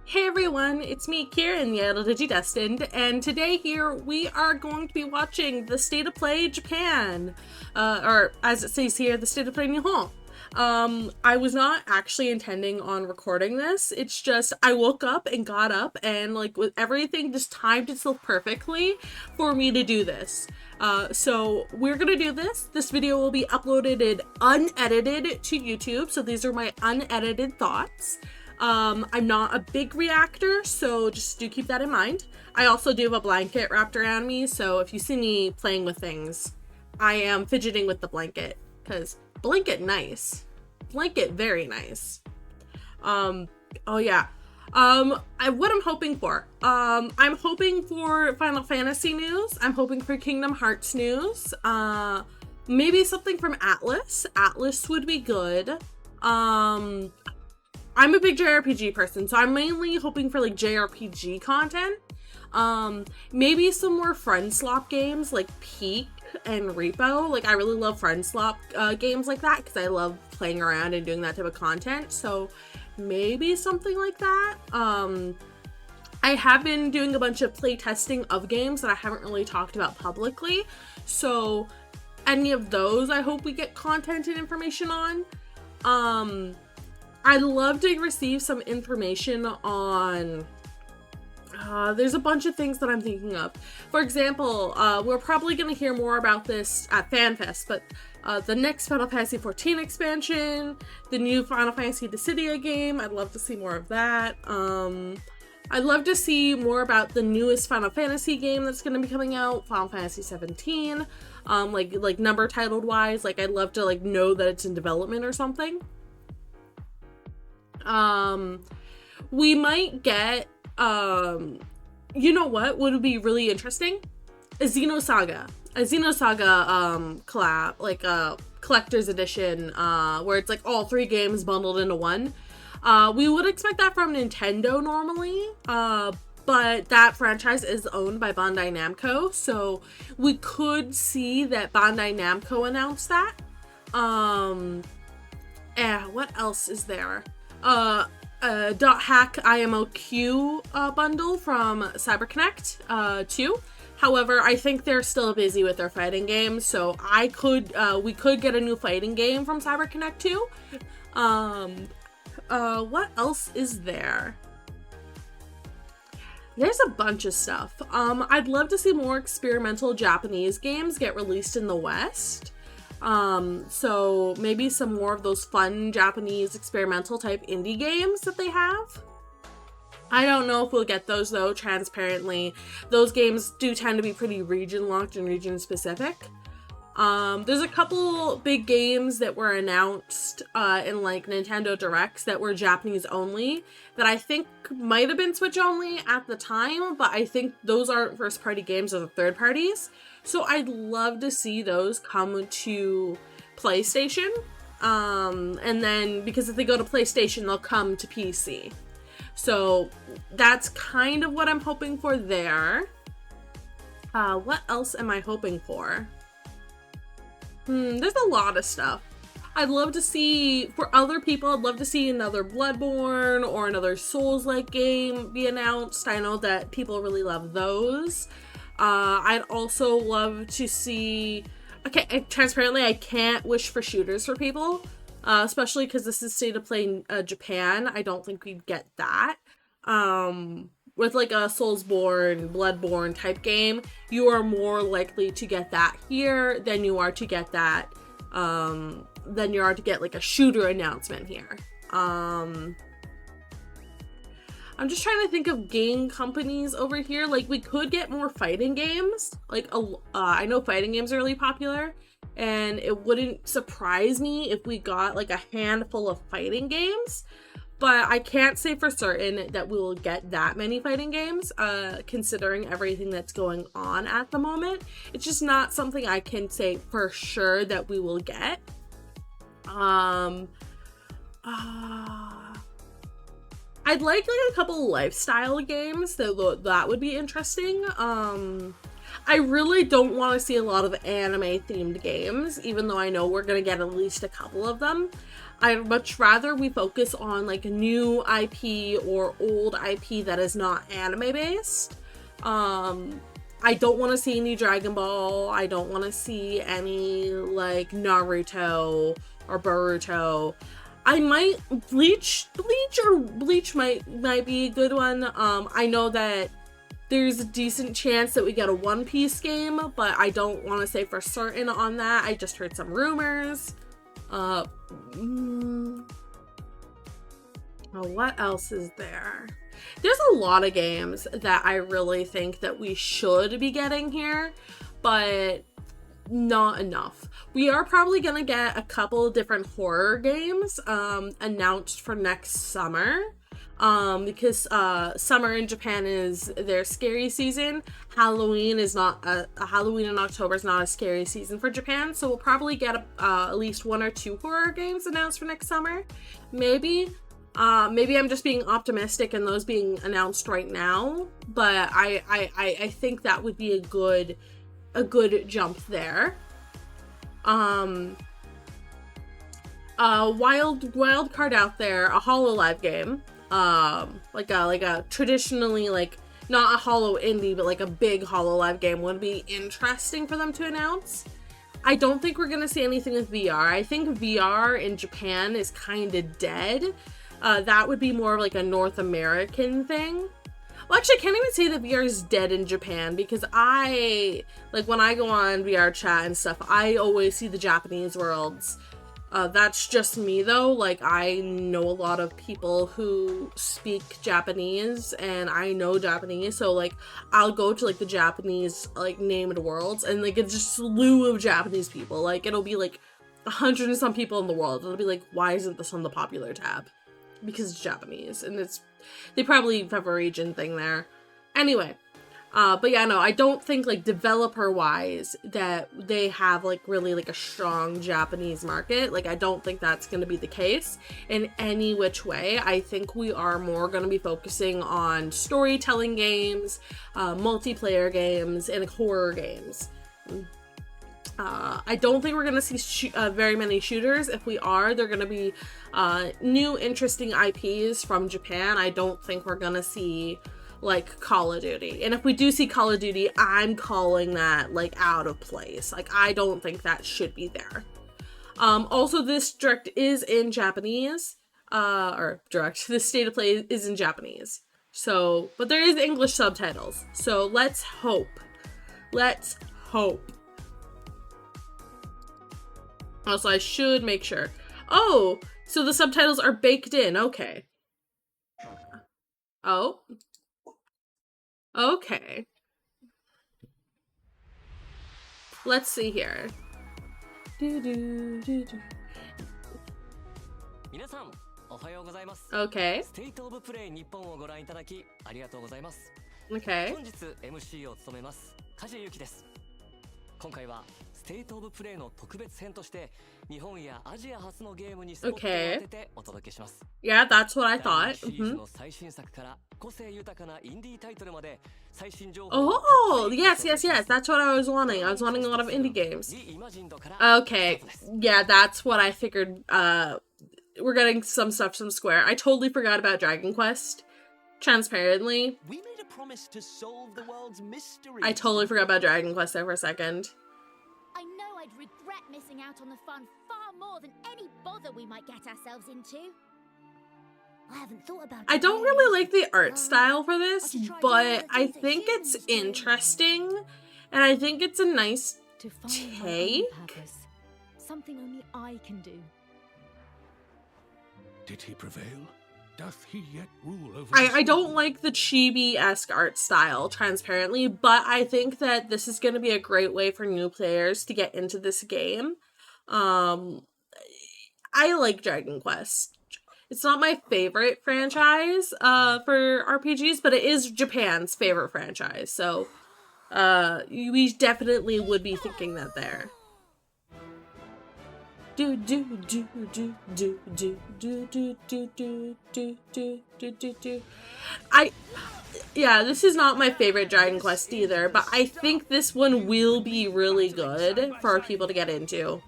Hey everyone, it's me, Kieran, the Idle Digidestined, and today here we are going to be watching the State of Play Japan, or as it says here, the State of Play Nihon. I was not actually intending on recording this. It's just I woke up and got up and like with everything just timed itself perfectly for me to do this. So we're gonna do this. This video will be uploaded unedited to YouTube. So these are my unedited thoughts. I'm not a big reactor, so just do keep that in mind. I also do have a blanket wrapped around me, so if you see me playing with things, I am fidgeting with the blanket, because blanket nice. Blanket very nice. Oh yeah. What I'm hoping for. I'm hoping for Final Fantasy news. I'm hoping for Kingdom Hearts news. Maybe something from Atlas. Atlas would be good. I'm a big JRPG person, so I'm mainly hoping for like JRPG content. Maybe some more friend slop games like Peak and Repo. Like I really love friend slop games like that because I love playing around and doing that type of content. So maybe something like that. I have been doing a bunch of play testing of games that I haven't really talked about publicly. So any of those I hope we get content and information on. I'd love to receive some information on, there's a bunch of things that I'm thinking of. For example, we're probably going to hear more about this at FanFest, but the next Final Fantasy XIV expansion, the new Final Fantasy Dissidia game, I'd love to see more of that. I'd love to see more about the newest Final Fantasy game that's going to be coming out, Final Fantasy XVII, like number titled wise. Like I'd love to like know that it's in development or something. We might get, you know what would be really interesting? A Xenosaga collab, like a collector's edition, where it's like all three games bundled into one. We would expect that from Nintendo normally, but that franchise is owned by Bandai Namco, so we could see that Bandai Namco announced that. What else is there? .hack IMOQ bundle from CyberConnect 2. However, I think they're still busy with their fighting games, so we could get a new fighting game from CyberConnect 2. What else is there? There's a bunch of stuff. I'd love to see more experimental Japanese games get released in the West. So maybe some more of those fun Japanese experimental type indie games that they have. I don't know if we'll get those though, transparently. Those games do tend to be pretty region locked and region specific. There's a couple big games that were announced in like Nintendo Directs that were Japanese only that I think might have been Switch only at the time, but I think those aren't first party games, those are third parties. So I'd love to see those come to PlayStation. And then because if they go to PlayStation, they'll come to PC. So that's kind of what I'm hoping for there. What else am I hoping for? There's a lot of stuff. I'd love to see, for other people, I'd love to see another Bloodborne or another Souls-like game be announced. I know that people really love those. I'd also love to see, okay, transparently, I can't wish for shooters for people, especially because this is State of Play Japan. I don't think we'd get that. With like a Soulsborne, Bloodborne type game, you are more likely to get that here than you are to get that, than you are to get like a shooter announcement here. I'm just trying to think of game companies over here. Like we could get more fighting games. Like I know fighting games are really popular, and it wouldn't surprise me if we got like a handful of fighting games. But I can't say for certain that we will get that many fighting games, considering everything that's going on at the moment. It's just not something I can say for sure that we will get. I'd like a couple lifestyle games, that would be interesting. I really don't want to see a lot of anime themed games, even though I know we're gonna get at least a couple of them. I'd much rather we focus on like a new IP or old IP that is not anime based. I don't want to see any Dragon Ball. I don't want to see any like Naruto or Boruto. I might Bleach might be a good one. I know that there's a decent chance that we get a One Piece game, but I don't want to say for certain on that. I just heard some rumors. Oh, what else is there? There's a lot of games that I really think that we should be getting here, but not enough. We are probably gonna get a couple of different horror games announced for next summer. Because summer in Japan is their scary season. Halloween is not Halloween in October is not a scary season for Japan, so we'll probably get at least 1 or 2 horror games announced for next summer. Maybe I'm just being optimistic and those being announced right now, but I think that would be a good jump there. Wild card out there, a HoloLive game. Like a traditionally, like, not a Holo indie, but like a big HoloLive game would be interesting for them to announce. I don't think we're gonna see anything with VR. I think VR in Japan is kind of dead. That would be more of like a North American thing. Well, actually, I can't even say that VR is dead in Japan, because when I go on VR chat and stuff, I always see the Japanese worlds. That's just me though. Like, I know a lot of people who speak Japanese and I know Japanese, so like I'll go to like the Japanese like named worlds and like it's just a slew of Japanese people. Like, it'll be like 100 and some people in the world. It'll be like, why isn't this on the popular tab? Because it's Japanese, and they probably have a region thing there. Anyway, but yeah, no, I don't think like developer wise that they have like really like a strong Japanese market. Like, I don't think that's going to be the case in any which way. I think we are more going to be focusing on storytelling games, multiplayer games, and horror games. I don't think we're going to see very many shooters. If we are, they're going to be new interesting IPs from Japan. I don't think we're going to see like Call of Duty. And if we do see Call of Duty, I'm calling that like out of place. Like, I don't think that should be there. Also, this direct is in Japanese. This state of play is in Japanese. So, but there is English subtitles. So let's hope. Let's hope. Also, I should make sure. Oh, so the subtitles are baked in. Okay. Oh. Okay. Let's see here. Okay. Okay. 今回はステートオブプレイの特別編として日本やアジア初のゲームにスポットを当ててお届けします。Yeah, that's what I thought. シリーズの最新作から個性豊かなインディータイトルまで最新情報 Oh, yes. That's what I was wanting. I was wanting a lot of indie games. Okay. Yeah, that's what I figured. We're getting some stuff from Square. I totally forgot about Dragon Quest. Transparently. We made a promise to solve the world's mysteries. I totally forgot about Dragon Quest there for a second. I know I'd regret missing out on the fun far more than any bother we might get ourselves into. I haven't thought about it. I don't really like the art style for this, but I think it's interesting, and I think it's a nice take. Something only I can do. Did he prevail? Doth he yet rule over I don't like the chibi-esque art style, transparently, but I think that this is going to be a great way for new players to get into this game. I like Dragon Quest. It's not my favorite franchise for RPGs, but it is Japan's favorite franchise, so we definitely would be thinking that there. Yeah, this is not my favorite Dragon Quest either, but I think this one will be really good for people to get into.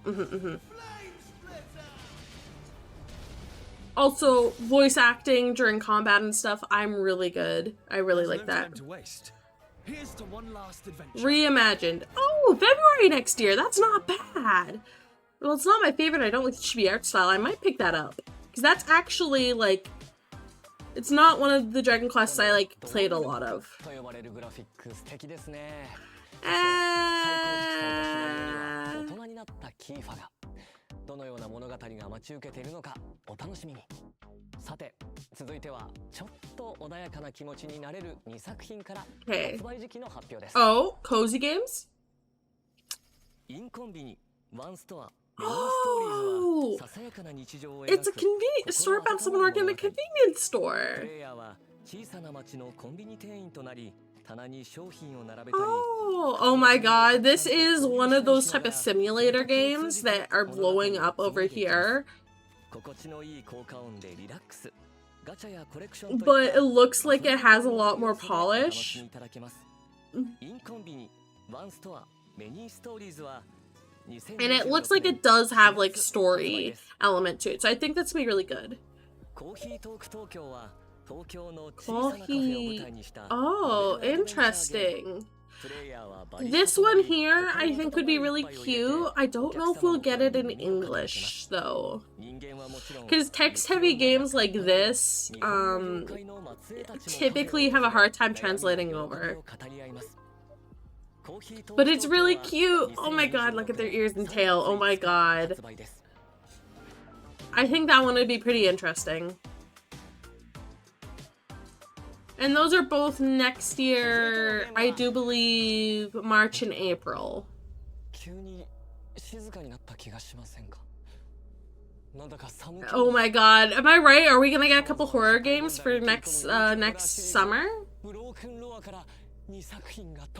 Also, voice acting during combat and stuff, I'm really good. I really like that. Here's to one last adventure. Reimagined. Oh, February next year. That's not bad. Well, it's not my favorite. I don't like the chibi art style. I might pick that up. Because that's actually, like... It's not one of the Dragon Quests I, like, played a lot of. Okay. Oh, cozy games? Oh, it's a convenience store about someone working in a convenience store. Oh my god, this is one of those type of simulator games that are blowing up over here. But it looks like it has a lot more polish. And it looks like it does have like story element to it. So I think that's gonna be really good. Coffee. Oh, interesting. This one here I think would be really cute. I don't know if we'll get it in English though. Because text-heavy games like this typically have a hard time translating over. But it's really cute. Oh my god, look at their ears and tail. Oh my god. I think that one would be pretty interesting. And those are both next year, I do believe, March and April. Oh my god, am I right? Are we gonna get a couple horror games for next summer?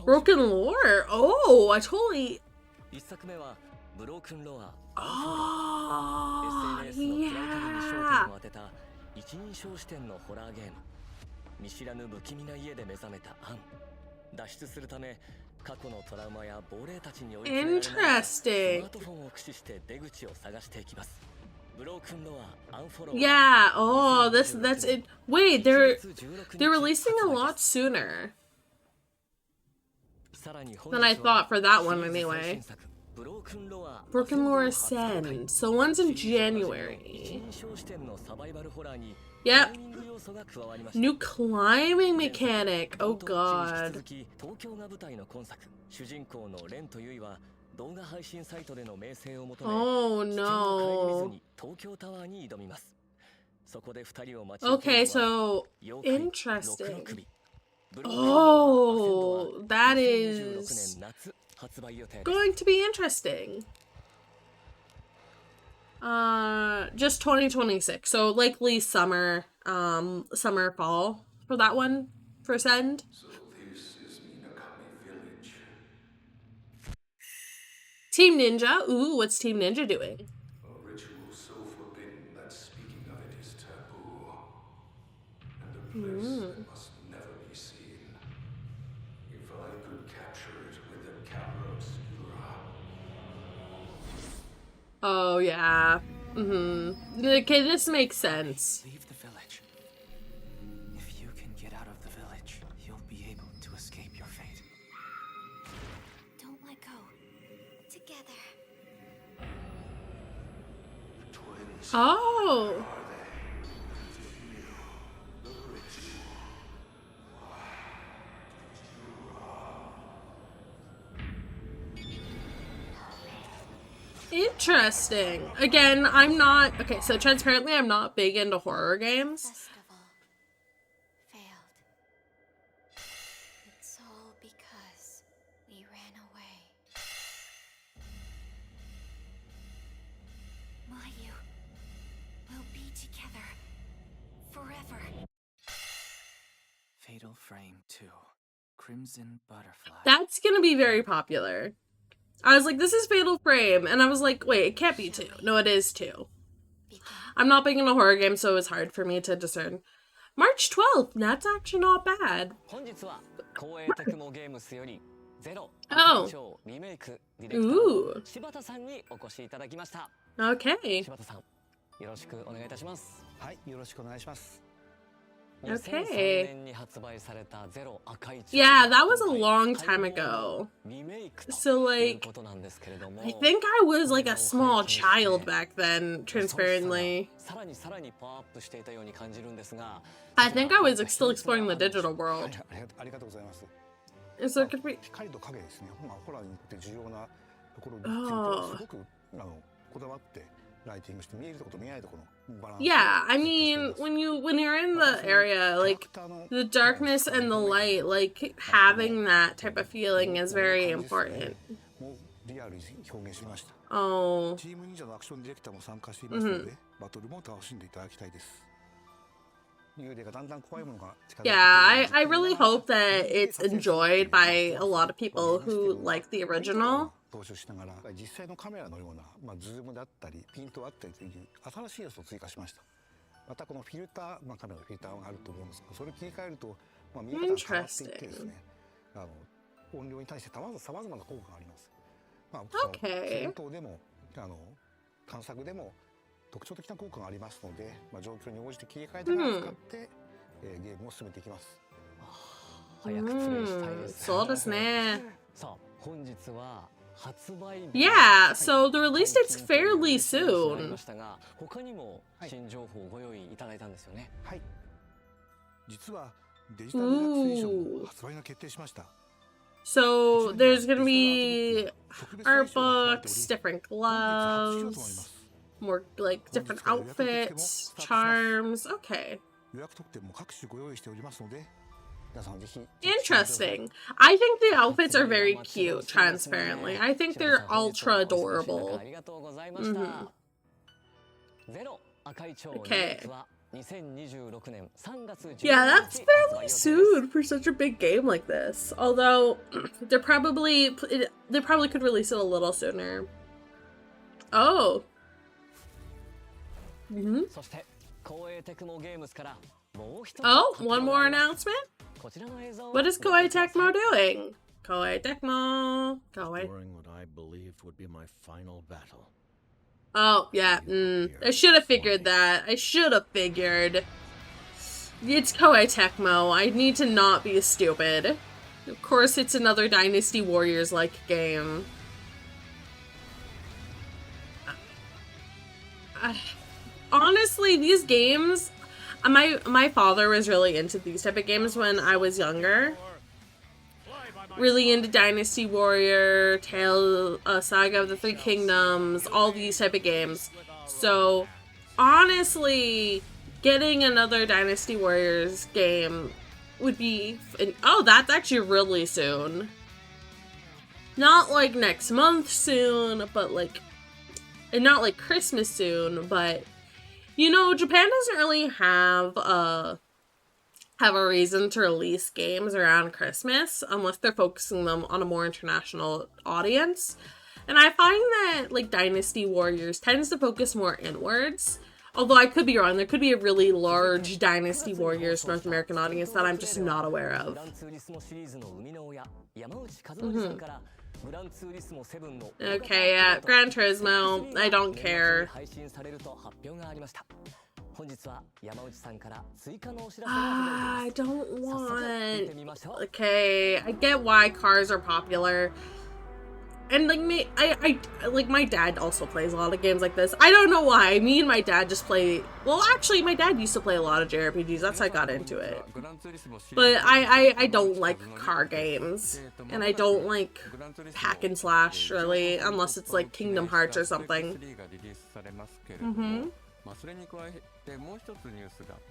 Broken Lore? Oh, I totally... Oh, yeah. Interesting. Yeah, oh, that's it. Wait, they're releasing a lot sooner than I thought for that one anyway. Broken Lore Ascend. So one's in January. Yep. New climbing mechanic. Oh god. Oh no. Okay, so interesting. Oh, that is going to be interesting. Just 2026, so likely summer, fall for that one, for Ascend. So this is Minakami Village. Team Ninja. Ooh, what's Team Ninja doing? A ritual so forbidden that speaking of it is taboo. And a place that must never be seen. If I could capture it with the camera obscura. Oh, yeah. Okay, this makes sense. Leave the village. If you can get out of the village, you'll be able to escape your fate. Don't let go. Together. Twins. Oh. Interesting. Again, I'm not... Okay, so transparently, I'm not big into horror games. Festival failed. It's all because we ran away. Mayu, we'll be together forever. Fatal Frame 2. Crimson Butterfly. That's gonna be very popular. I was like, this is Fatal Frame. And I was like, wait, it can't be 2. No, it is 2. I'm not big into horror games, so it's hard for me to discern. March 12th. That's actually not bad. Oh. Ooh. Okay. Okay. Yeah, that was a long time ago. So, like, I think I was like a small child back then, transparently. I think I was like, still exploring the digital world. Is there gonna be... Oh. Yeah, I mean, when you're in the area, like, the darkness and the light, like, having that type of feeling is very important. Oh. Yeah, I really hope that it's enjoyed by a lot of people who like the original. Interesting. Okay. So desu ne. Yeah, so the release date's fairly soon. Ooh. So there's gonna be art books, different gloves, more like different outfits, charms. Okay. Interesting. I think the outfits are very cute, transparently. I think they're ultra adorable. Okay. Yeah, that's fairly soon for such a big game like this. Although, they probably could release it a little sooner. Oh. Oh, one more announcement? What is Koei Tecmo doing? Koei Tecmo. During what I believed would be my final battle. Oh, yeah. I should have figured that. I should have figured. It's Koei Tecmo. I need to not be stupid. Of course, it's another Dynasty Warriors-like game. Honestly, these games... My father was really into these type of games when I was younger. Really into Dynasty Warrior, Saga of the Three Kingdoms, all these type of games. So, honestly, getting another Dynasty Warriors game would be... Oh, that's actually really soon. Not like next month soon, but like... And not like Christmas soon, but... You know, Japan doesn't really have a reason to release games around Christmas unless they're focusing them on a more international audience. And I find that, like, Dynasty Warriors tends to focus more inwards. Although I could be wrong. There could be a really large Dynasty Warriors North American audience that I'm just not aware of. Okay, yeah, Gran Turismo, I don't care. I don't want... Okay, I get why cars are popular. And like me, like my dad also plays a lot of games like this. I don't know why. Me and my dad just play. Well, actually, my dad used to play a lot of JRPGs. That's how I got into it. But I don't like car games, and I don't like hack and slash really, unless it's like Kingdom Hearts or something.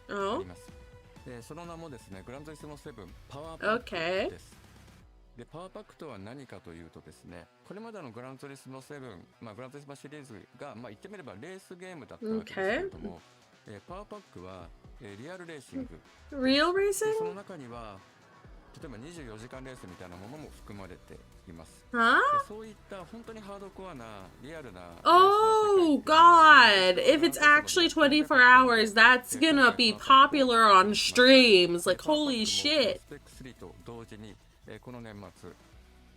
Oh. Okay. でパワーパックとは何かというとですね、これまでのグランツーリスモ7、グランツーリスモシリーズが言ってみればレースゲームだったわけですけれども、パワーパックは、リアルレーシング、Real racing? その中には例えば24時間レースみたいなものも含まれています。そういった本当にハードコアなリアルな Oh God! If it's actually 24 hours, that's gonna be popular on streams. Like holy shit! この年末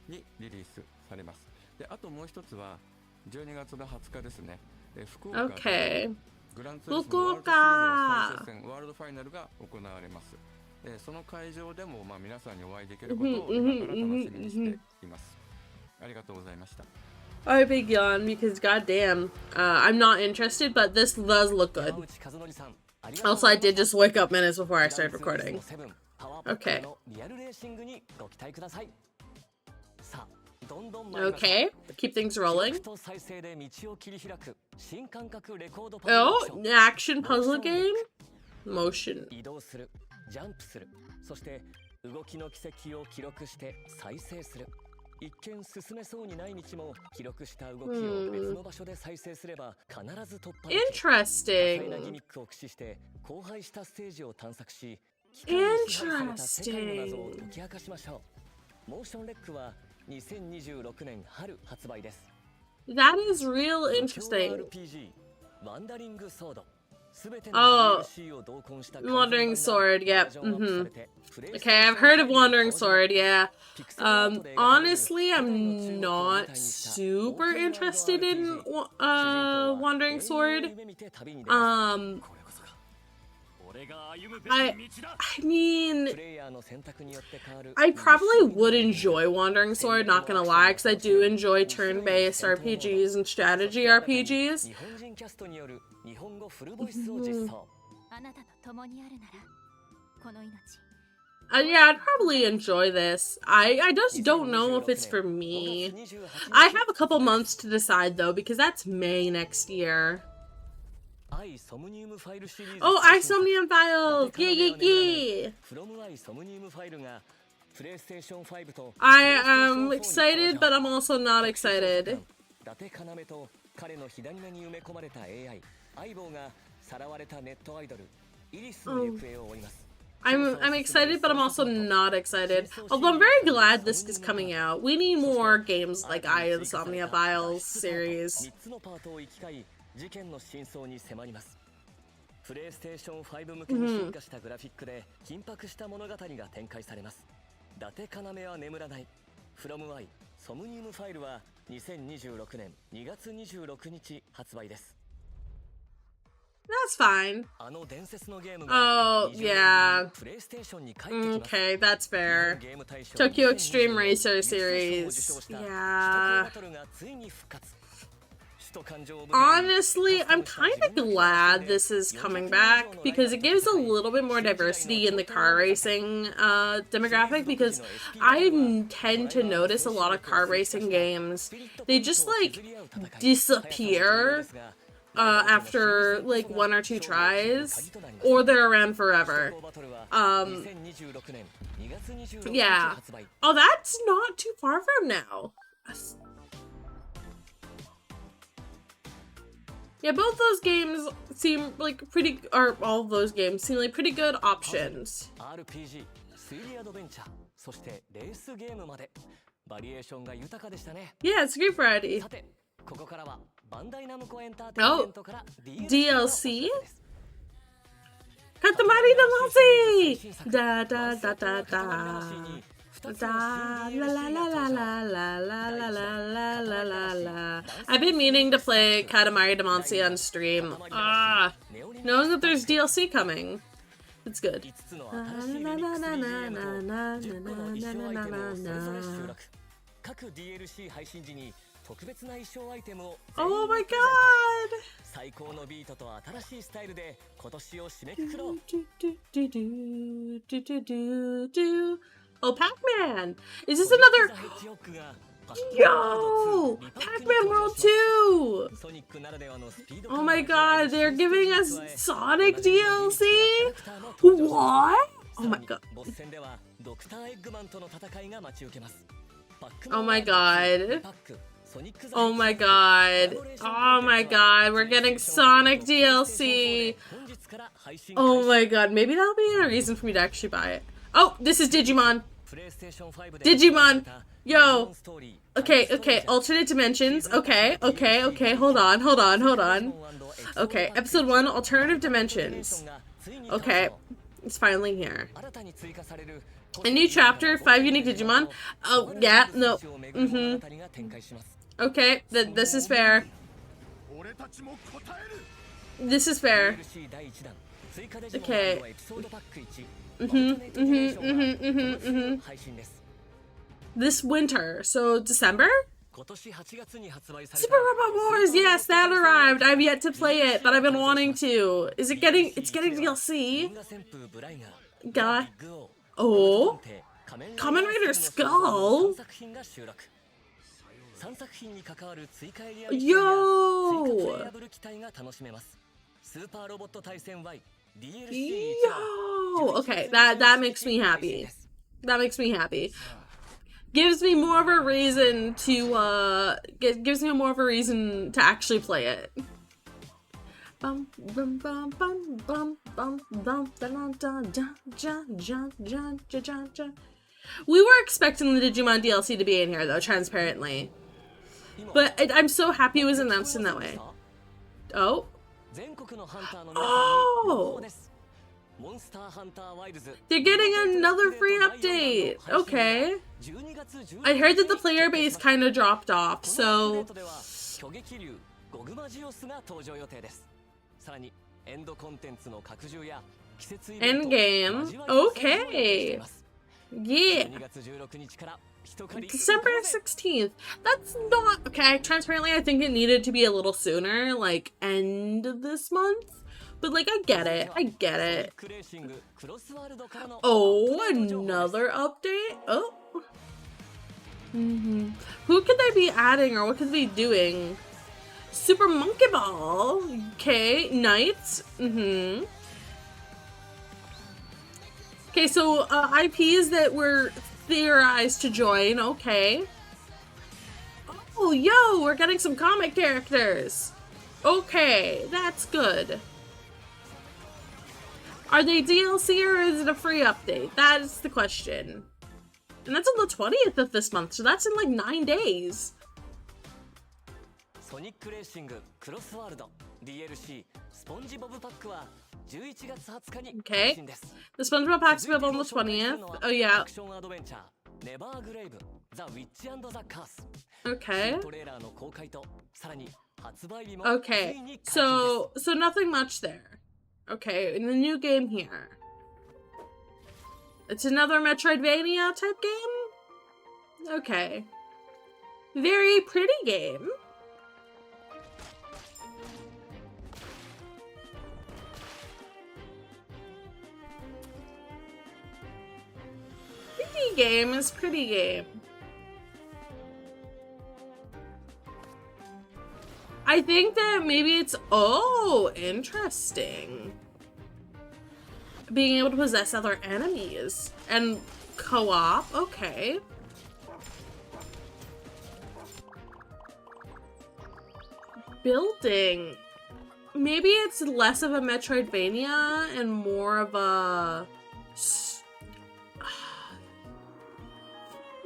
にリリースされます。で、あともう一つは12月の20日ですね。福岡でグランツーリスモワールドシリーズの最終戦ワールドファイナルが行われます。その会場でも皆さんにお会いできることを今から楽しみにしています。ありがとうございました。I big yawn because goddamn, I'm not interested, but this does look good. Also, I did just wake up minutes before I started recording. Okay. Okay, keep things rolling. Oh, action puzzle game? Motion. ジャンプする。そして動きの軌跡を記録して再生する。一見進めそうにない道も記録した動きを別の場所で再生すれば必ず突破できる。Interesting. 多彩なギミックを駆使して荒廃したステージを探索し、機械に支配された世界の謎を解き明かしましょう。モーションレックは2026年春発売です。That is real interesting. RPG ワンダリングソード。Oh, Wandering Sword, yep. Okay, I've heard of Wandering Sword, yeah. Honestly, I'm not super interested in Wandering Sword. I mean, I probably would enjoy Wandering Sword, not gonna lie, because I do enjoy turn-based RPGs and strategy RPGs. Yeah, I'd probably enjoy this. I just don't know if it's for me. I have a couple months to decide, though, because that's May next year. Oh, Isomnium Files! Yeah! I am excited, but I'm also not excited. I'm excited, but I'm also not excited. Although I'm very glad this is coming out. We need more games like Isomnia Files series. 事件の真相に迫ります。プレイステーション5向けに進化したグラフィックで緊迫した物語が展開されます。伊達要は眠らない。From I ソムニウムファイルは2026年2月26日発売です。That's fine. あの伝説のゲームが Oh, yeah. プレイステーションに帰ってきます。Okay, that's fair. Tokyo Extreme Racer series. Yeah. Honestly, I'm kind of glad this is coming back because it gives a little bit more diversity in the car racing demographic, because I tend to notice a lot of car racing games, they just like disappear after like 1 or 2 tries, or they're around forever. Yeah. Oh, that's not too far from now. Yeah, both those games seem like pretty, or all of those games seem like pretty good options. RPG 推理アドベンチャー、そしてレースゲームまでバリエーションが豊かでしたね。Yeah, it's a great variety. さて、ここからはバンダイナムコエンターテインメントから DLC? Katamari Damacy! Da da da da da. Da, la la la la la la la la la la la la. I've been meaning to play Katamari Damacy on stream. Knowing that there's DLC coming. It's good. Oh my god! Oh, Pac-Man! Is this another... Yo! Pac-Man World 2! Oh my god, they're giving us Sonic DLC? What? Oh my god. Oh my god. Oh my god. Oh my god, we're getting Sonic DLC! Oh my god, maybe that'll be a reason for me to actually buy it. Oh, this is Digimon! Digimon! Yo! Okay, alternate dimensions. Okay, hold on. Okay, episode 1, alternative dimensions. Okay, it's finally here. A new chapter, 5 unique Digimon. Oh, yeah, no. Okay, this is fair. This is fair. Okay. This winter, so December? Super Robot Wars, yes, that arrived. I've yet to play it, but I've been wanting to. Is it getting, it's getting DLC? God. Oh. Kamen Rider Skull? Yo! Yo! Okay, that makes me happy. That makes me happy. Gives me more of a reason to gives me more of a reason to actually play it. Bum bum bum bum bum bum bum da. We were expecting the Digimon DLC to be in here though, transparently. But I'm so happy it was announced in that way. Oh. Oh! They're getting another free update! Okay. I heard that the player base kind of dropped off, so... Endgame. Okay. Yeah. December 16th. That's not... Okay, transparently, I think it needed to be a little sooner, like, end of this month. But, like, I get it. I get it. Oh, another update? Oh. Who could they be adding, or what could they be doing? Super Monkey Ball. Okay, Knights. Okay, so IPs that were theorized to join. Okay. Oh, yo, we're getting some comic characters. Okay, that's good. Are they DLC or is it a free update? That is the question. And that's on the 20th of this month, so that's in like 9 days. Okay. The SpongeBob pack's available on the 20th. Oh yeah. Okay. Okay. So nothing much there. Okay, in the new game here. It's another Metroidvania type game? Okay. Very pretty game. Pretty game is pretty game. I think that maybe it's... Oh, interesting. Being able to possess other enemies. And co-op? Okay. Building. Maybe it's less of a Metroidvania and more of a...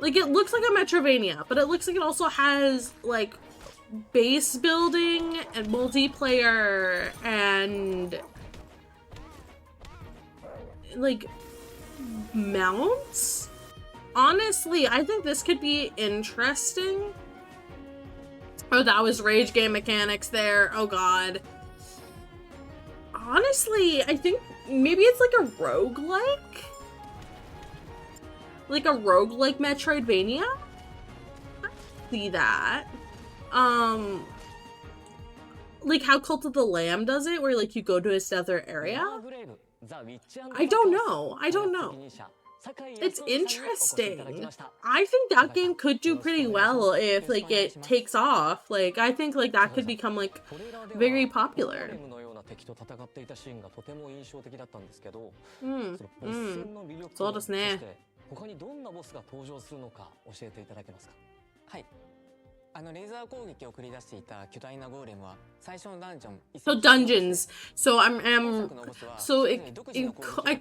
Like, it looks like a Metroidvania, but it looks like it also has, like... base building and multiplayer and like mounts. Honestly, I think this could be interesting. Oh, that was rage game mechanics there. Oh god. Honestly, I think maybe it's like a roguelike? Like a roguelike Metroidvania? I see that. Like how Cult of the Lamb does it, where like you go to this other area? I don't know. It's interesting. I think that game could do pretty well if like it takes off. Like I think like that could become like very popular. So desu ne. So dungeons. So I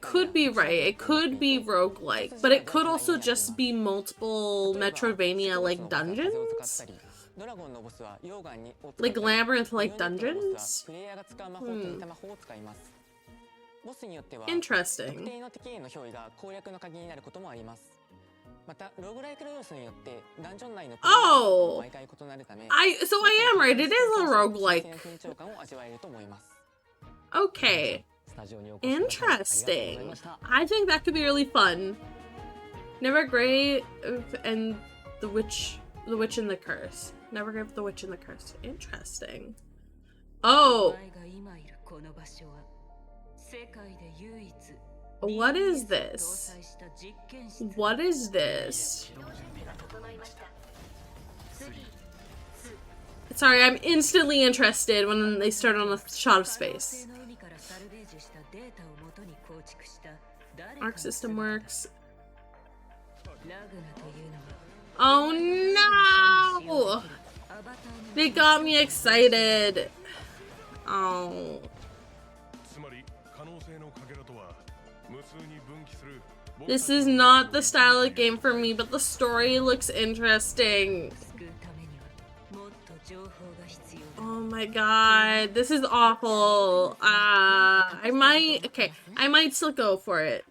could be right. It could be roguelike, but it could also just be multiple Metroidvania like dungeons. Like Labyrinth like dungeons. Interesting. Oh! So I am right, it is a roguelike. Okay. Interesting. I think that could be really fun. Never Grave and the Witch and the Curse. Never Grave, the Witch and the Curse. Interesting. Oh. What is this? What is this? Sorry, I'm instantly interested when they start on a shot of space. Arc system works. Oh no! They got me excited. Oh. This is not the style of game for me, but the story looks interesting. Oh my god, this is awful. I might still go for it.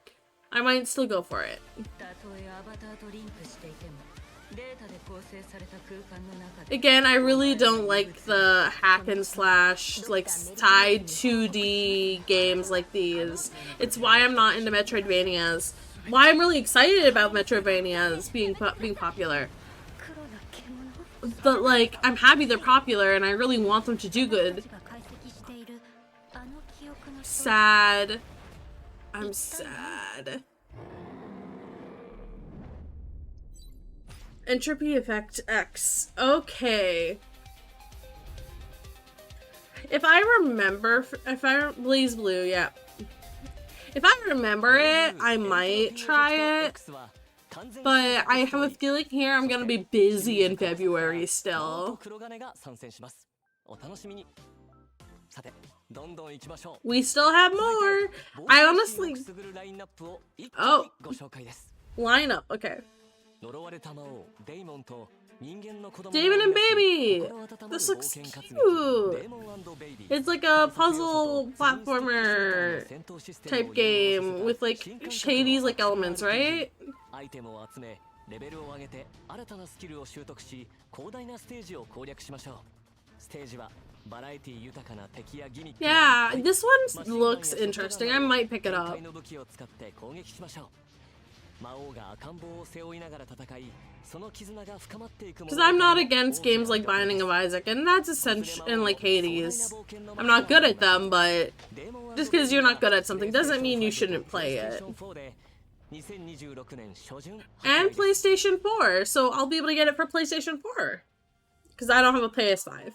Again, I really don't like the hack and slash, like, side 2D games like these. It's why I'm not into Metroidvanias. Why I'm really excited about Metroidvanias being popular. But, like, I'm happy they're popular and I really want them to do good. Sad. I'm sad. Entropy Effect X. Okay. If I remember, Blaze Blue, yeah. If I remember it, I might try it. But I have a feeling here I'm gonna be busy in February still. We still have more. I honestly... Oh. Lineup, okay. Damon and Baby! This looks cute! It's like a puzzle platformer type game with like Hades like elements, right? Yeah, this one looks interesting. I might pick it up. Because I'm not against games like Binding of Isaac, and that's essential, and like Hades. I'm not good at them, but just because you're not good at something doesn't mean you shouldn't play it. And PlayStation 4, so I'll be able to get it for PlayStation 4. Because I don't have a PS5.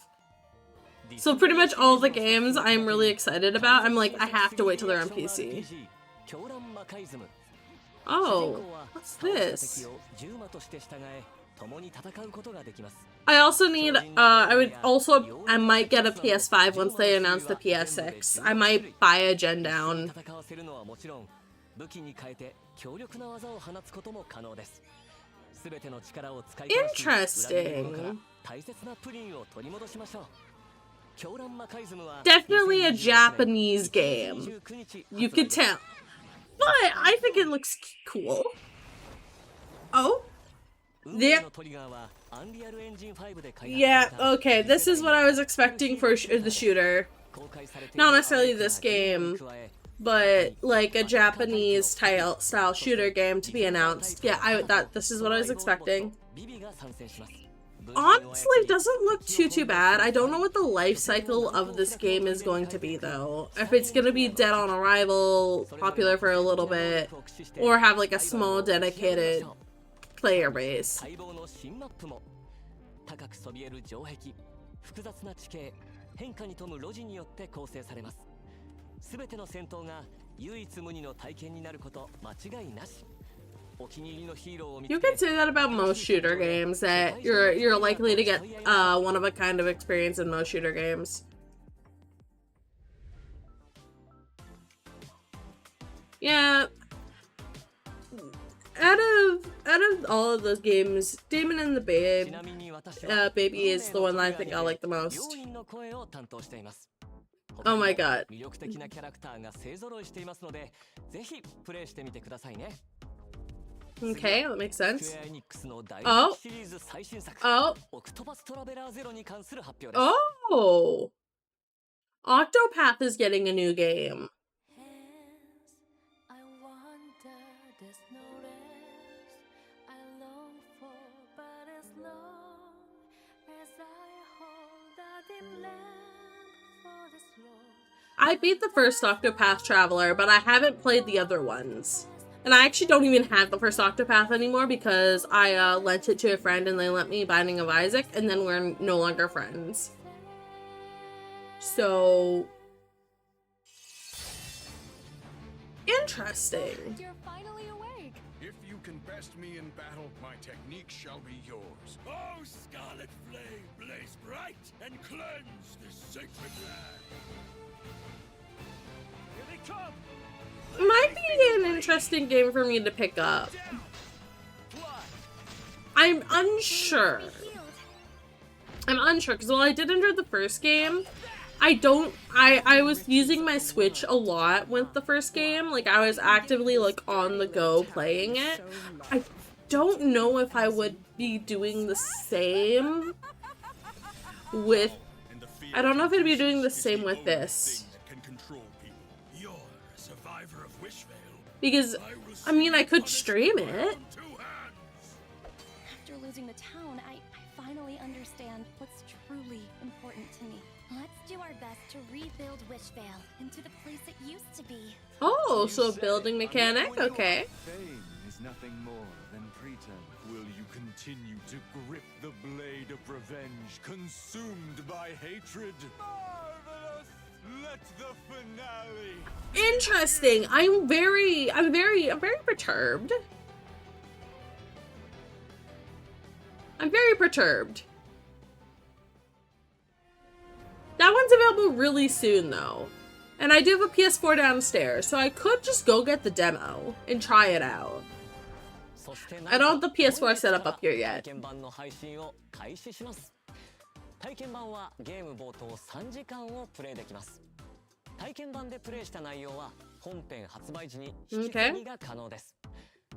So pretty much all the games I'm really excited about, I'm like, I have to wait till they're on PC. Oh, what's this? I also need, I might get a PS5 once they announce the PS6. I might buy a gen down. Interesting. Definitely a Japanese game. You could tell. But I think it looks cool. Oh? Yeah, okay. This is what I was expecting for the shooter. Not necessarily this game, but like a Japanese style shooter game to be announced. Yeah, this is what I was expecting. Honestly, it doesn't look too bad. I don't know what the life cycle of this game is going to be, though. If it's going to be dead on arrival, popular for a little bit, or have like a small dedicated player base. You can say that about most shooter games, that you're likely to get one of a kind of experience in most shooter games. Yeah. Out of all of those games, Damon and the Baby is the one that I think I like the most. Oh my god. Okay, that makes sense. Oh. Oh. Oh. Octopath is getting a new game. I wander, there's no rest. I long for, but as long as I hold a dim lamp for this Lord. I beat the first Octopath Traveler, but I haven't played the other ones. And I actually don't even have the first Octopath anymore because I lent it to a friend and they lent me Binding of Isaac, and then we're no longer friends. So... interesting. You're finally awake. If you can best me in battle, my technique shall be yours. Oh, scarlet flame, blaze bright and cleanse this sacred land. Here they come. Might be an interesting game for me to pick up. I'm unsure. I'm unsure because while I did enjoy the first game, I was using my Switch a lot with the first game. Like, I was actively, like, on the go playing it. I don't know if I would be doing the same with... I don't know if I'd be doing the same with this. Because, I mean, I could stream it. After losing the town, I finally understand what's truly important to me. Let's do our best to rebuild Wishvale into the place it used to be. Oh, so a building mechanic? Okay. Fame is nothing more than pretense. Will you continue to grip the blade of revenge, consumed by hatred? Marvelous! Let the finale. Interesting. I'm very perturbed. I'm very perturbed. That one's available really soon though. And I do have a PS4 downstairs, so I could just go get the demo and try it out. I don't have the PS4 set up here yet. 体験版はゲーム冒頭3時間をプレイできます。体験版でプレイした内容は本編発売時に引き継ぎが可能です。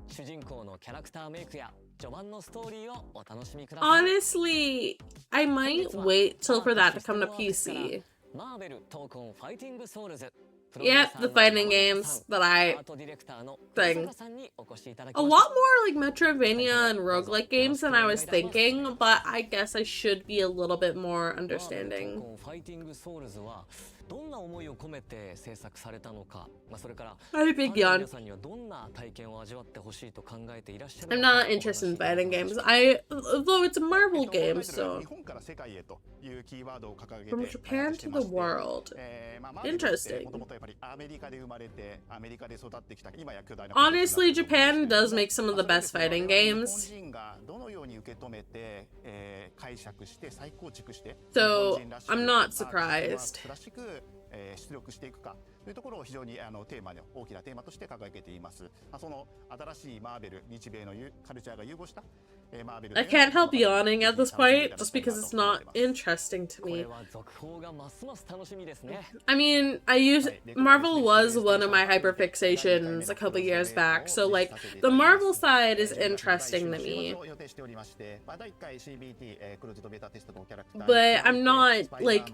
主人公のキャラクターメイクや序盤のストーリーをお楽しみください。Honestly, I might wait till for that to come to PC. マーベルトークンファイティングソウルズ Yep, the fighting games that I think. A lot more like Metroidvania and roguelike games than I was thinking, but I guess I should be a little bit more understanding. どんな思いを込めて制作されたのか、それから皆さんにはどんな体験を味わってほしいと考えていらっしゃる I'm not interested in fighting games. Though it's a Marvel game, so from Japan to the world. Interesting. Honestly, Japan does make some of the best fighting games. So I'm not surprised. 出力していくかというところを非常にテーマの大きなテーマとして掲げています。その新しいマーベル日米のカルチャーが融合した I can't help yawning at this point just because it's not interesting to me. I mean, Marvel was one of my hyperfixations a couple years back, so like the Marvel side is interesting to me. But I'm not like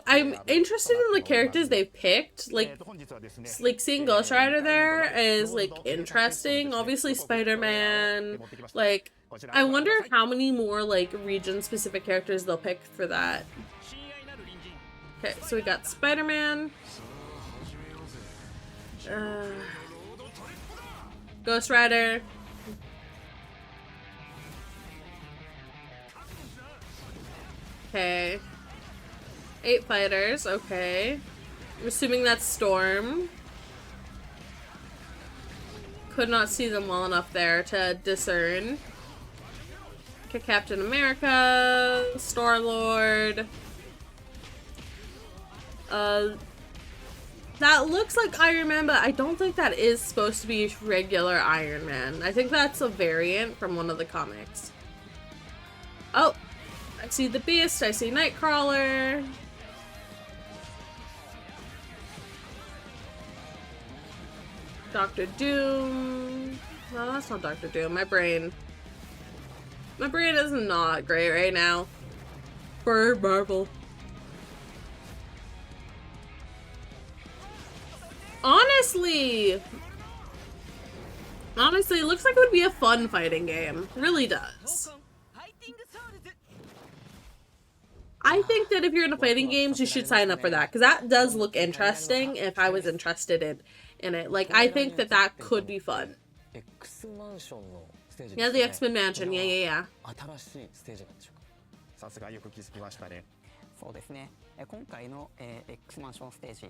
I'm interested in the characters they've picked. Like seeing Ghost Rider there is like interesting. Obviously Spider-Man, like I wonder how many more like region-specific characters they'll pick for that. Okay, so we got Spider-Man, Ghost Rider, okay, 8 fighters, okay. I'm assuming that's Storm. Could not see them well enough there to discern. Okay, Captain America, Star-Lord. That looks like Iron Man, but I don't think that is supposed to be regular Iron Man. I think that's a variant from one of the comics. Oh, I see the Beast, I see Nightcrawler. Dr. Doom. No, that's not Dr. Doom. My brain is not great right now for Marvel. Honestly, it looks like it would be a fun fighting game. It really does. I think that if you're into fighting games, you should sign up for that, because that does look interesting if I was interested in it. Like, I think that that could be fun. Yeah, the X-Men Mansion. Yeah. さすがよく気づきましたね。そうですね。今回の X マンションステージ、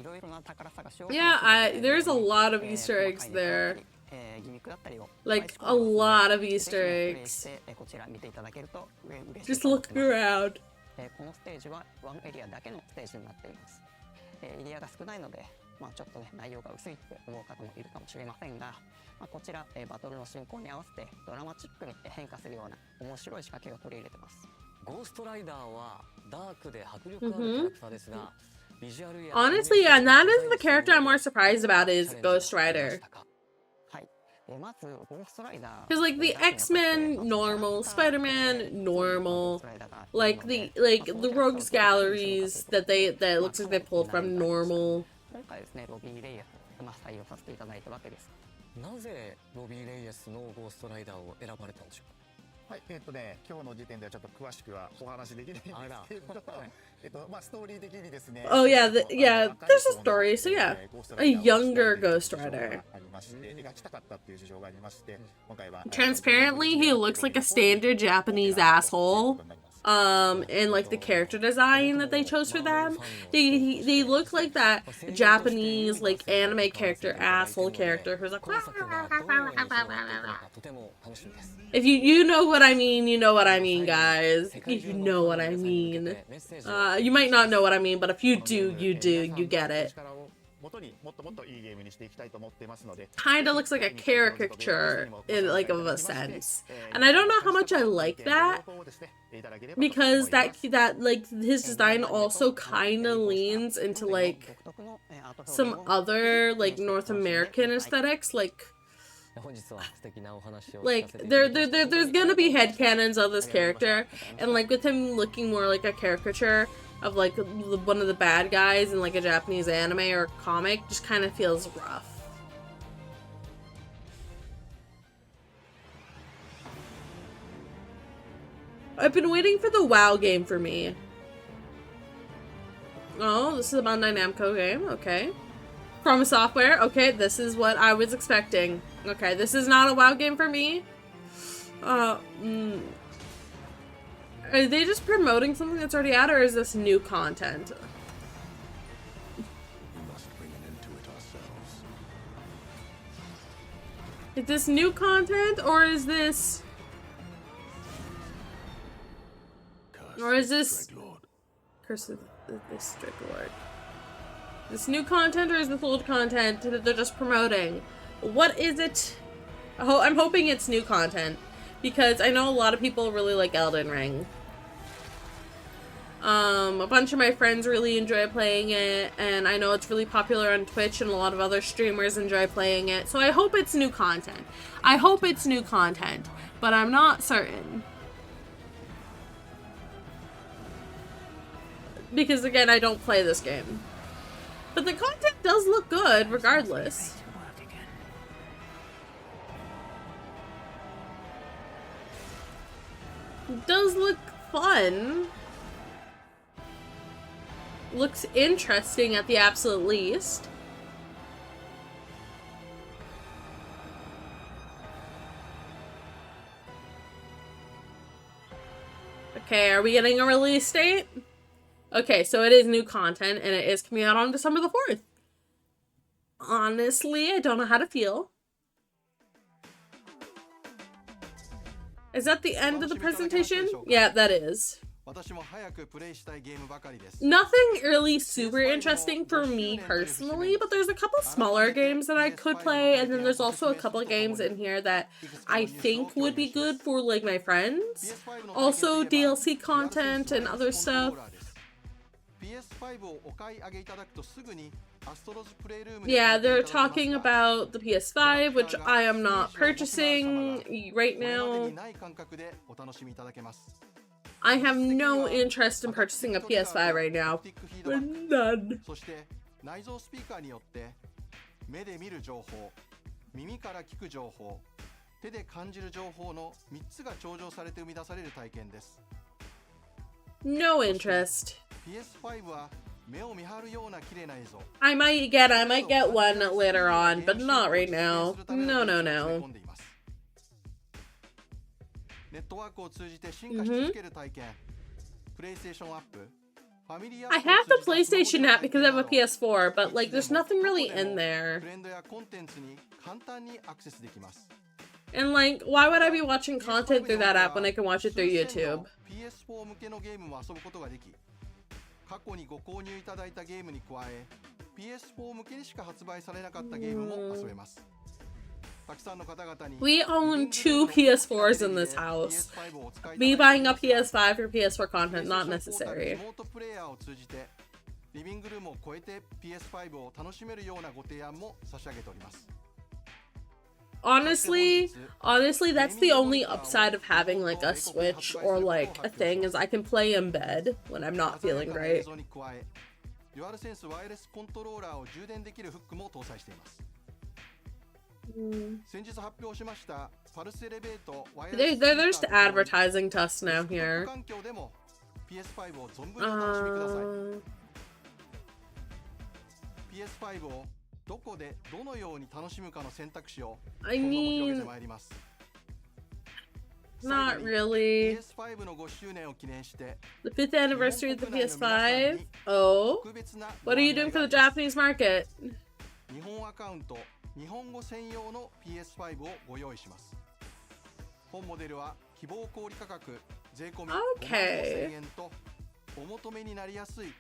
いろいろな宝探しを。Yeah, there's a lot of Easter eggs there. Like a lot of Easter eggs. Just look around. このステージはワンエリアだけのステージになっています。エリアが少ないので、ちょっとね内容が薄いって思う方もいるかもしれませんが、こちらバトルの進行に合わせてドラマチックに変化するような面白い仕掛けを取り入れてます。ゴーストライダーはダークで迫力あるキャラクターですが、ビジュアルや Honestly, and that is the character I'm more surprised about is Ghost Rider. Because like the X-Men normal, Spider-Man normal, like the Rogues Galleries that looks like they pulled from normal. なぜロビー・レイエスのゴーストライダーを選ばれたんでしょうか。はい、今日の時点ではちょっと詳しくはお話できないんですけど、ストーリー的にですね。Oh yeah, yeah. There's a story, so yeah, a younger Ghost Rider. Transparently, he looks like a standard Japanese asshole. And like the character design that they chose for them, they look like that Japanese like anime character asshole character who's like. If you know what I mean, you know what I mean, guys. If you know what I mean, you might not know what I mean, but if you do, you get it. Kinda looks like a caricature in like of a sense, and I don't know how much I like that, because that like his design also kinda leans into like some other like North American aesthetics, like there's gonna be headcanons of this character, and like with him looking more like a caricature of like one of the bad guys in like a Japanese anime or comic, just kind of feels rough. I've been waiting for the WoW game for me. Oh, this is a Bandai Namco game. Okay. From Software. Okay, this is what I was expecting. Okay, this is not a WoW game for me. Are they just promoting something that's already out, or is this new content? We must bring an end to it ourselves. Is this new content, or is this... Curse of the Strict Lord. Is this new content, or is this old content that they're just promoting? What is it? I'm hoping it's new content, because I know a lot of people really like Elden Ring. A bunch of my friends really enjoy playing it, and I know it's really popular on Twitch, and a lot of other streamers enjoy playing it, so I hope it's new content. I hope it's new content, but I'm not certain. Because again, I don't play this game. But the content does look good, regardless. It does look fun. Looks interesting at the absolute least. Okay, are we getting a release date? Okay, so it is new content, and it is coming out on December the 4th. Honestly, I don't know how to feel. Is that the end of the presentation? Yeah, that is. Nothing really super interesting for me personally, but there's a couple smaller games that I could play, and then there's also a couple of games in here that I think would be good for like my friends. Also DLC content and other stuff. Yeah, they're talking about the PS5, which I am not purchasing right now. I have no interest in purchasing a PS5 right now. None. 目で見る情報、耳から聞く情報、手で感じる情報の3つが調整されて生み出される体験です。No interest. PS5 は目を見張るような綺麗な映像。I might get one later on, but not right now. No, no, no. ネットワークを通じて進化し続ける体験。PlayStation アップ。I have the PlayStation app because I have a PS4, but like there's nothing really in there. And like, why would I be watching content through that app when I can watch it through YouTube? PS4 向けのゲームも遊ぶことができ、過去にご購入いただいたゲームに加え、PS4 向けにしか発売されなかったゲームも遊べます。We own 2 PS4s in this house. Me buying a PS5 for PS4 content, not necessary. リビングルームを超えて PS5 を楽しめるようなご提案も差し上げております。Honestly, that's the only upside of having like a Switch or like a thing is I can play in bed when I'm not feeling great. They're just advertising to us now here. I mean, not really. The 5th anniversary of the PS5? Oh? What are you doing for the Japanese market? 日本語専用の PS5 をご用意します。本モデルは希望小売価格税込み55000円とお求めになりやすい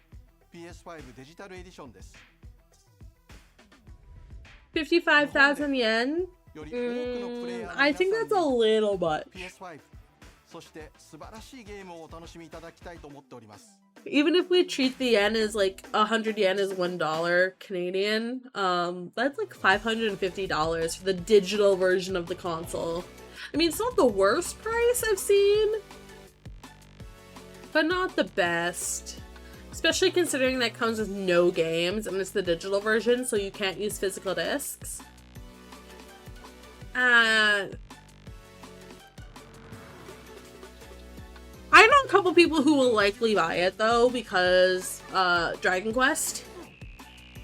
PS5 デジタルエディションです。55,000 yen? I think that's a little much. PS5 そして素晴らしいゲームをお楽しみいただきたいと思っております。Even if we treat the yen as like 100 yen is $1 Canadian, that's like $550 for the digital version of the console. I mean, it's not the worst price I've seen, but not the best. Especially considering that comes with no games and it's the digital version, so you can't use physical discs. I know a couple people who will likely buy it though because Dragon Quest.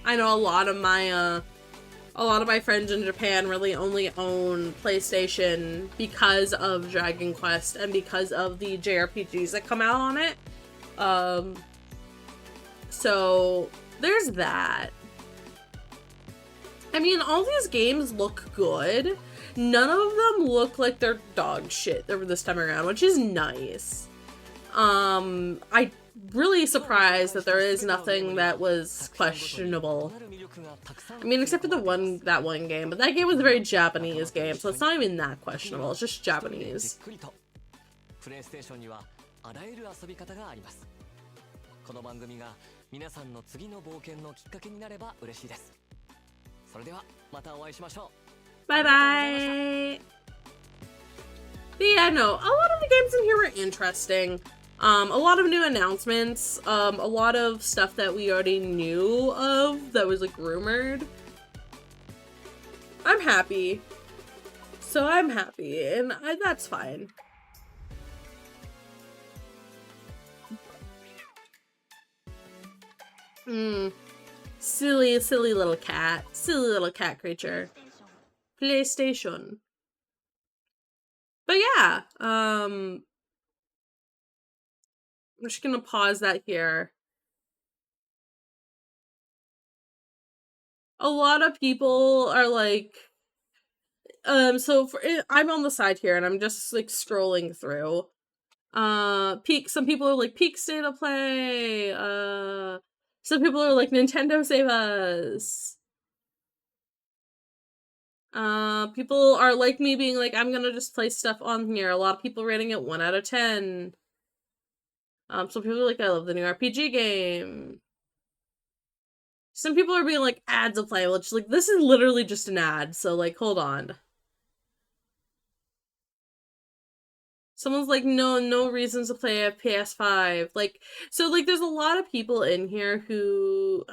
I know a lot of my friends in Japan really only own PlayStation because of Dragon Quest and because of the JRPGs that come out on it. So there's that. I mean, all these games look good. None of them look like they're dog shit this time around, which is nice. I'm really surprised that there is nothing that was questionable. I mean, except for that one game, but that game was a very Japanese game, so it's not even that questionable. It's just Japanese. この番組が皆さんの次の冒険のきっかけになれば嬉しいです。それではまたお会いしましょう。Bye bye. But yeah, no, a lot of the games in here were interesting. A lot of new announcements, a lot of stuff that we already knew of that was like rumored. I'm happy. So I'm happy, and that's fine. Silly little cat. Silly little cat creature. PlayStation. But yeah, I'm just gonna pause that here. A lot of people are like, so I'm on the side here and I'm just like scrolling through. Some people are like peak state of play. Some people are like Nintendo save us. People are like me being like, I'm gonna just play stuff on here. A lot of people rating it 1 out of 10. Some people are like, I love the new RPG game. Some people are being like, ads to play, which like, this is literally just an ad, so like, hold on. Someone's like, no reasons to play a PS5. Like, so like, there's a lot of people in here who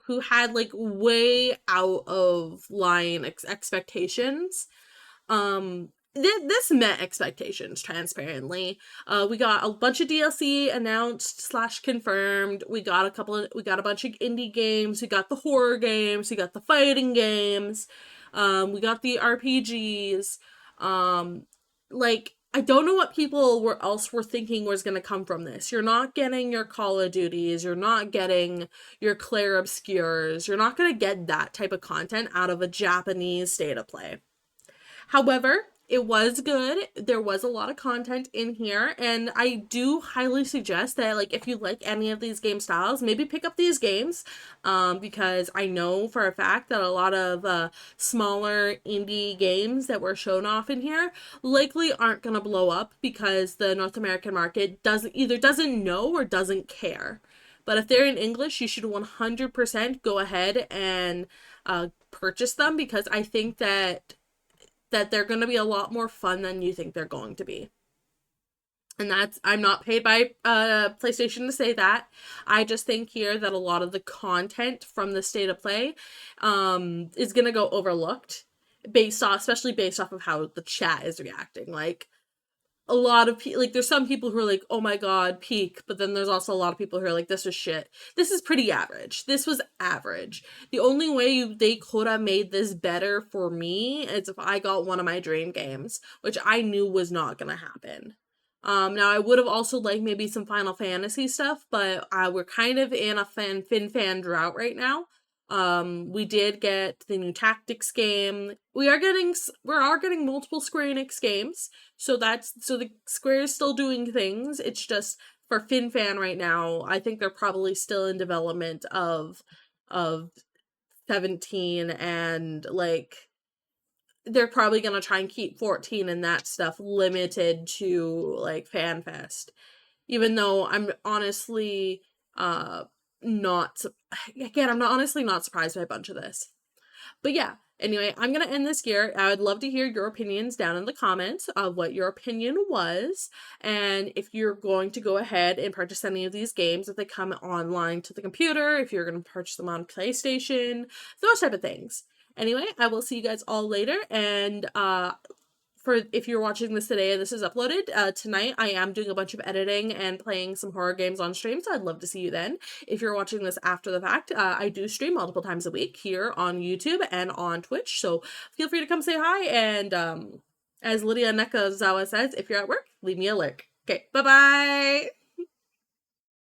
who had like way out of line expectations. This met expectations, transparently. We got a bunch of DLC announced / confirmed. We got a bunch of indie games. We got the horror games. We got the fighting games. We got the RPGs. Like, I don't know what people else were thinking was going to come from this. You're not getting your Call of Duties. You're not getting your Claire Obscures. You're not going to get that type of content out of a Japanese state of play. However, it was good. There was a lot of content in here, and I do highly suggest that, like, if you like any of these game styles, maybe pick up these games, because I know for a fact that a lot of smaller indie games that were shown off in here likely aren't going to blow up because the North American market doesn't know or doesn't care. But if they're in English, you should 100% go ahead and purchase them, because I think that they're going to be a lot more fun than you think they're going to be. And I'm not paid by PlayStation to say that. I just think here that a lot of the content from the state of play is going to go overlooked, especially based off of how the chat is reacting. Like, a lot of people, like, there's some people who are like, oh my god, peak, but then there's also a lot of people who are like, this is shit. This is pretty average. This was average. The only way they could have made this better for me is if I got one of my dream games, which I knew was not gonna happen. Now I would have also liked maybe some Final Fantasy stuff, but we're kind of in a fin-fan drought right now. We did get the new Tactics game. We are getting multiple Square Enix games, so the Square is still doing things. It's just for FinFan right now. I think they're probably still in development of 17, and like they're probably gonna try and keep 14 and that stuff limited to like FanFest. Even though I'm honestly not surprised by a bunch of this. But yeah, anyway, I'm gonna end this here. I would love to hear your opinions down in the comments of what your opinion was, and if you're going to go ahead and purchase any of these games, if they come online to the computer, if you're going to purchase them on PlayStation, those type of things. Anyway, I will see you guys all later, and if you're watching this today and this is uploaded, tonight I am doing a bunch of editing and playing some horror games on stream, so I'd love to see you then. If you're watching this after the fact, I do stream multiple times a week here on YouTube and on Twitch, so feel free to come say hi, and as Lydia Nekazawa says, if you're at work, leave me a lurk. Okay, bye-bye!